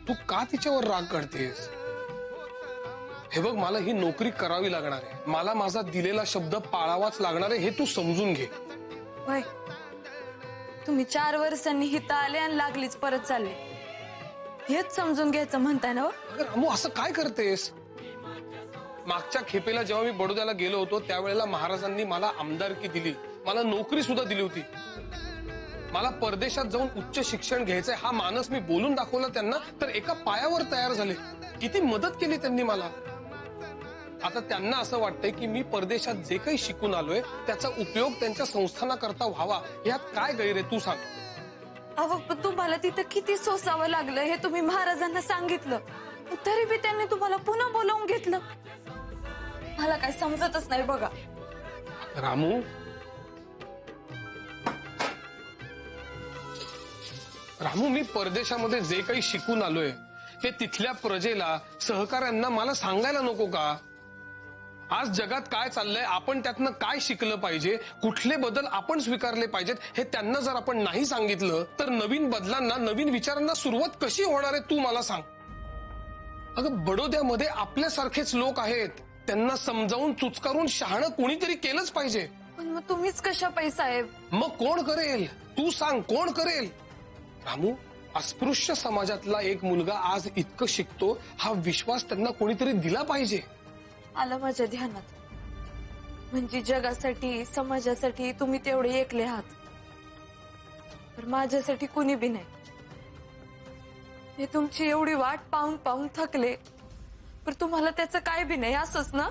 तू का तिच्यावर राग काढतेस? हे बघ, मला ही नोकरी करावी लागणार आहे, मला माझा दिलेला शब्द पाळावाच लागणार आहे, हे तू समजून घे. होय, तुम्ही 4 वर्षांनी हिता आले आणि लागलीच परत चालले, हेच समजून घ्यायचं म्हणताय ना? अगं रामू, असं काय करतेस? मागच्या खेपेला जेव्हा मी बडोद्याला गेलो होतो त्यावेळेला महाराजांनी मला आमदारकी दिली, मला नोकरी सुद्धा दिली होती. मला परदेशात जाऊन उच्च शिक्षण घ्यायचंय हा मानस मी बोलून दाखवला त्यांना, तर एका पायावर तयार झाले. किती मदत केली त्यांनी मला. आता त्यांना असं वाटतंय की मी परदेशात जे काही शिकून आलोय त्याचा उपयोग त्यांच्या संस्थानाकरता व्हावा. यात काय गैर आहे तू सांग? अहो, पण तुम्हाला तिथं किती सोसावं लागलं हे तुम्ही महाराजांना सांगितलं, तरी बी त्यांनी तुम्हाला पुन्हा बोलावून घेतलं. मला काय समजतच नाही बघा. रामू, मी परदेशामध्ये जे काही शिकून आलोय ते तिथल्या प्रजेला, सहकाऱ्यांना मला सांगायला नको का? आज जगात काय चाललंय, आपण त्यातनं काय शिकलं पाहिजे, कुठले बदल आपण स्वीकारले पाहिजेत, हे त्यांना जर आपण नाही सांगितलं तर नवीन बदलांना, नवीन विचारांना सुरुवात कशी होणार आहे तू मला सांग. अगं, बडोद्यामध्ये आपल्यासारखेच लोक आहेत, त्यांना समजावून चुचकारून शहाणं कोणीतरी केलंच पाहिजे. पण मग तुम्हीच कशा साहेब? मग कोण करेल? तू सांग, कोण करेल? रामू, अस्पृश्य समाजातला एक मुलगा आज इतकं शिकतो, हा विश्वास त्यांना कोणीतरी दिला पाहिजे. आलं माझ्या ध्यानात. म्हणजे जगासाठी, समाजासाठी तुम्ही तेवढे एकले आहात, तर माझ्यासाठी कुणी बी नाही. मी तुमची एवढी वाट पाहून पाहून थकले, पण तुम्हाला त्याचं काय बी नाही, असंच ना?